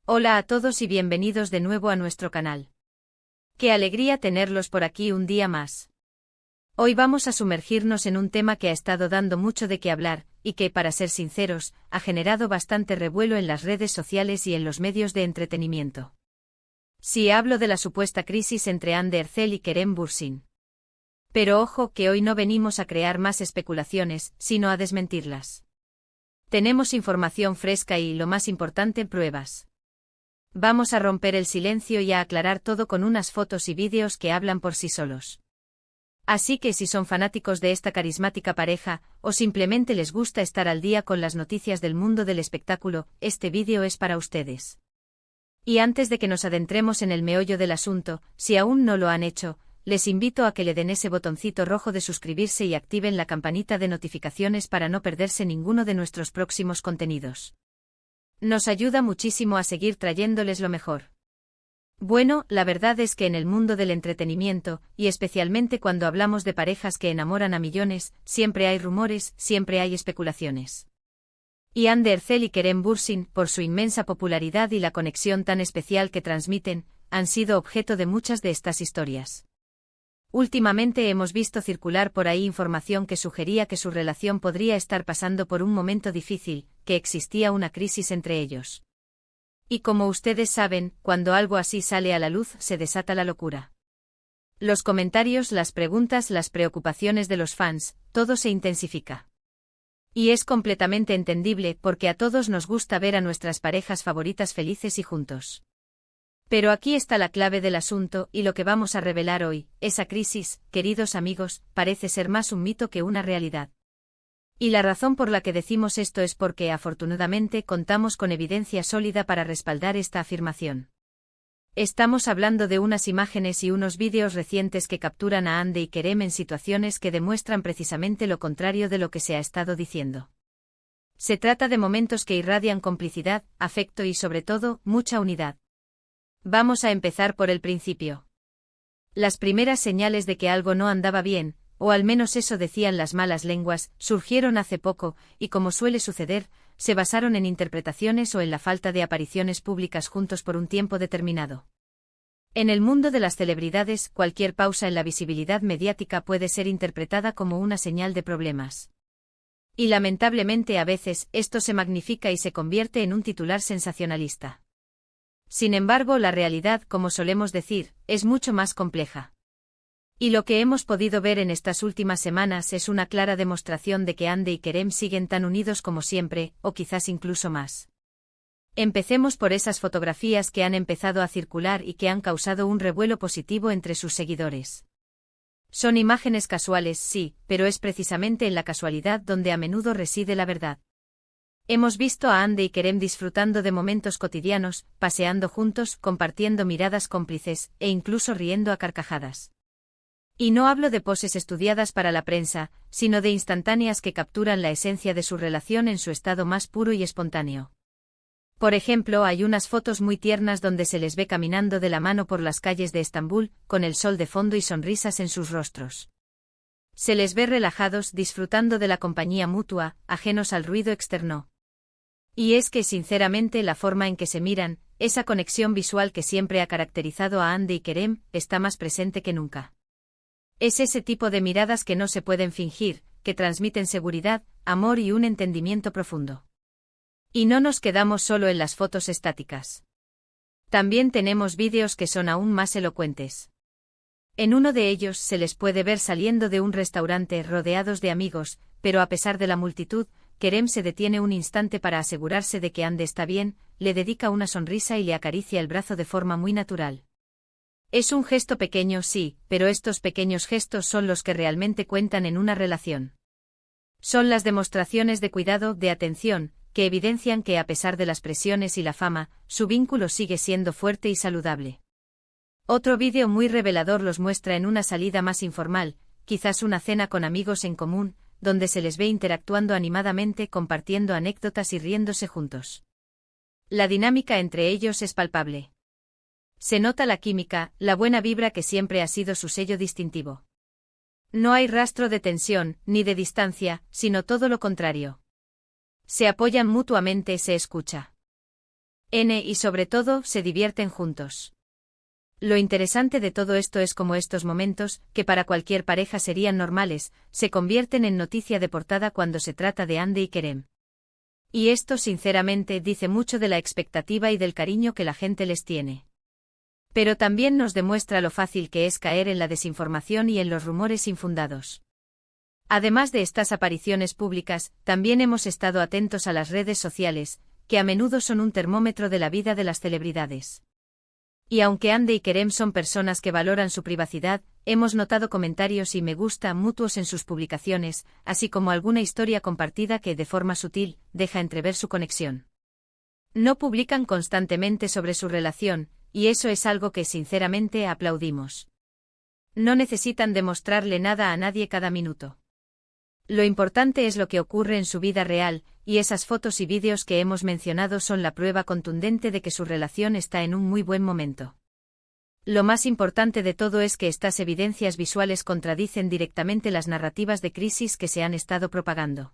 Hola a todos y bienvenidos de nuevo a nuestro canal. Qué alegría tenerlos por aquí un día más. Hoy vamos a sumergirnos en un tema que ha estado dando mucho de qué hablar, y que, para ser sinceros, ha generado bastante revuelo en las redes sociales y en los medios de entretenimiento. Sí, hablo de la supuesta crisis entre Hande Erçel y Kerem Bürsin. Pero ojo que hoy no venimos a crear más especulaciones, sino a desmentirlas. Tenemos información fresca y, lo más importante, pruebas. Vamos a romper el silencio y a aclarar todo con unas fotos y vídeos que hablan por sí solos. Así que si son fanáticos de esta carismática pareja, o simplemente les gusta estar al día con las noticias del mundo del espectáculo, este vídeo es para ustedes. Y antes de que nos adentremos en el meollo del asunto, si aún no lo han hecho, les invito a que le den ese botoncito rojo de suscribirse y activen la campanita de notificaciones para no perderse ninguno de nuestros próximos contenidos. Nos ayuda muchísimo a seguir trayéndoles lo mejor. Bueno, la verdad es que en el mundo del entretenimiento, y especialmente cuando hablamos de parejas que enamoran a millones, siempre hay rumores, siempre hay especulaciones. Y Hande Erçel y Kerem Bürsin, por su inmensa popularidad y la conexión tan especial que transmiten, han sido objeto de muchas de estas historias. Últimamente hemos visto circular por ahí información que sugería que su relación podría estar pasando por un momento difícil, que existía una crisis entre ellos. Y como ustedes saben, cuando algo así sale a la luz se desata la locura. Los comentarios, las preguntas, las preocupaciones de los fans, todo se intensifica. Y es completamente entendible porque a todos nos gusta ver a nuestras parejas favoritas felices y juntos. Pero aquí está la clave del asunto y lo que vamos a revelar hoy, esa crisis, queridos amigos, parece ser más un mito que una realidad. Y la razón por la que decimos esto es porque afortunadamente contamos con evidencia sólida para respaldar esta afirmación. Estamos hablando de unas imágenes y unos vídeos recientes que capturan a Hande y Kerem en situaciones que demuestran precisamente lo contrario de lo que se ha estado diciendo. Se trata de momentos que irradian complicidad, afecto y sobre todo, mucha unidad. Vamos a empezar por el principio. Las primeras señales de que algo no andaba bien, o al menos eso decían las malas lenguas, surgieron hace poco, y como suele suceder, se basaron en interpretaciones o en la falta de apariciones públicas juntos por un tiempo determinado. En el mundo de las celebridades, cualquier pausa en la visibilidad mediática puede ser interpretada como una señal de problemas. Y lamentablemente a veces, esto se magnifica y se convierte en un titular sensacionalista. Sin embargo, la realidad, como solemos decir, es mucho más compleja. Y lo que hemos podido ver en estas últimas semanas es una clara demostración de que Hande y Kerem siguen tan unidos como siempre, o quizás incluso más. Empecemos por esas fotografías que han empezado a circular y que han causado un revuelo positivo entre sus seguidores. Son imágenes casuales, sí, pero es precisamente en la casualidad donde a menudo reside la verdad. Hemos visto a Hande y Kerem disfrutando de momentos cotidianos, paseando juntos, compartiendo miradas cómplices, e incluso riendo a carcajadas. Y no hablo de poses estudiadas para la prensa, sino de instantáneas que capturan la esencia de su relación en su estado más puro y espontáneo. Por ejemplo, hay unas fotos muy tiernas donde se les ve caminando de la mano por las calles de Estambul, con el sol de fondo y sonrisas en sus rostros. Se les ve relajados, disfrutando de la compañía mutua, ajenos al ruido externo. Y es que sinceramente la forma en que se miran, esa conexión visual que siempre ha caracterizado a Hande y Kerem, está más presente que nunca. Es ese tipo de miradas que no se pueden fingir, que transmiten seguridad, amor y un entendimiento profundo. Y no nos quedamos solo en las fotos estáticas. También tenemos vídeos que son aún más elocuentes. En uno de ellos se les puede ver saliendo de un restaurante rodeados de amigos, pero a pesar de la multitud, Kerem se detiene un instante para asegurarse de que Hande está bien, le dedica una sonrisa y le acaricia el brazo de forma muy natural. Es un gesto pequeño, sí, pero estos pequeños gestos son los que realmente cuentan en una relación. Son las demostraciones de cuidado, de atención, que evidencian que a pesar de las presiones y la fama, su vínculo sigue siendo fuerte y saludable. Otro vídeo muy revelador los muestra en una salida más informal, quizás una cena con amigos en común, donde se les ve interactuando animadamente, compartiendo anécdotas y riéndose juntos. La dinámica entre ellos es palpable. Se nota la química, la buena vibra que siempre ha sido su sello distintivo. No hay rastro de tensión, ni de distancia, sino todo lo contrario. Se apoyan mutuamente, se escucha. Y sobre todo, se divierten juntos. Lo interesante de todo esto es cómo estos momentos, que para cualquier pareja serían normales, se convierten en noticia de portada cuando se trata de Andy y Kerem. Y esto sinceramente dice mucho de la expectativa y del cariño que la gente les tiene. Pero también nos demuestra lo fácil que es caer en la desinformación y en los rumores infundados. Además de estas apariciones públicas, también hemos estado atentos a las redes sociales, que a menudo son un termómetro de la vida de las celebridades. Y aunque Andy y Kerem son personas que valoran su privacidad, hemos notado comentarios y me gusta mutuos en sus publicaciones, así como alguna historia compartida que, de forma sutil, deja entrever su conexión. No publican constantemente sobre su relación, y eso es algo que sinceramente aplaudimos. No necesitan demostrarle nada a nadie cada minuto. Lo importante es lo que ocurre en su vida real, y esas fotos y vídeos que hemos mencionado son la prueba contundente de que su relación está en un muy buen momento. Lo más importante de todo es que estas evidencias visuales contradicen directamente las narrativas de crisis que se han estado propagando.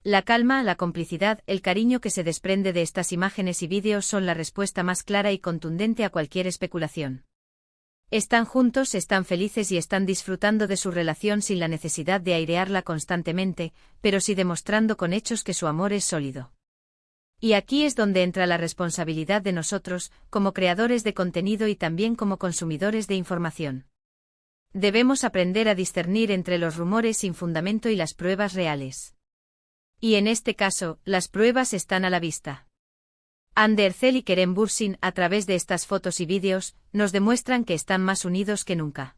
La calma, la complicidad, el cariño que se desprende de estas imágenes y vídeos son la respuesta más clara y contundente a cualquier especulación. Están juntos, están felices y están disfrutando de su relación sin la necesidad de airearla constantemente, pero sí demostrando con hechos que su amor es sólido. Y aquí es donde entra la responsabilidad de nosotros, como creadores de contenido y también como consumidores de información. Debemos aprender a discernir entre los rumores sin fundamento y las pruebas reales. Y en este caso, las pruebas están a la vista. Andy Ercel y Kerem Bürsin, a través de estas fotos y vídeos, nos demuestran que están más unidos que nunca.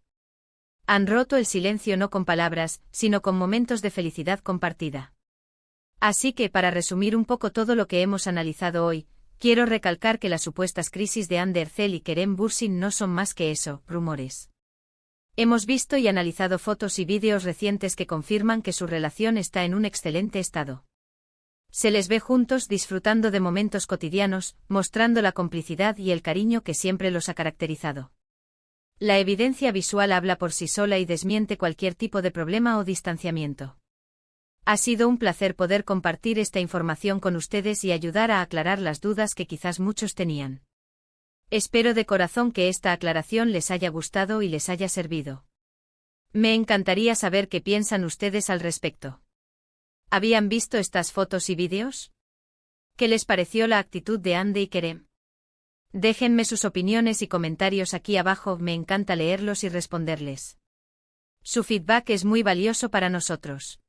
Han roto el silencio no con palabras, sino con momentos de felicidad compartida. Así que, para resumir un poco todo lo que hemos analizado hoy, quiero recalcar que las supuestas crisis de Andy Ercel y Kerem Bürsin no son más que eso, rumores. Hemos visto y analizado fotos y vídeos recientes que confirman que su relación está en un excelente estado. Se les ve juntos disfrutando de momentos cotidianos, mostrando la complicidad y el cariño que siempre los ha caracterizado. La evidencia visual habla por sí sola y desmiente cualquier tipo de problema o distanciamiento. Ha sido un placer poder compartir esta información con ustedes y ayudar a aclarar las dudas que quizás muchos tenían. Espero de corazón que esta aclaración les haya gustado y les haya servido. Me encantaría saber qué piensan ustedes al respecto. ¿Habían visto estas fotos y vídeos? ¿Qué les pareció la actitud de Andy y Kerem? Déjenme sus opiniones y comentarios aquí abajo, me encanta leerlos y responderles. Su feedback es muy valioso para nosotros.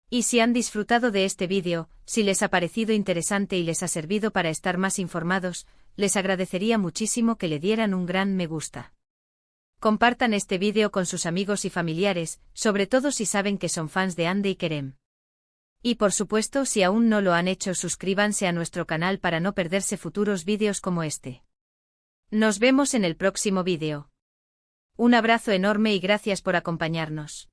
Y si han disfrutado de este vídeo, si les ha parecido interesante y les ha servido para estar más informados, les agradecería muchísimo que le dieran un gran me gusta. Compartan este vídeo con sus amigos y familiares, sobre todo si saben que son fans de Andy y Kerem. Y por supuesto, si aún no lo han hecho, suscríbanse a nuestro canal para no perderse futuros vídeos como este. Nos vemos en el próximo vídeo. Un abrazo enorme y gracias por acompañarnos.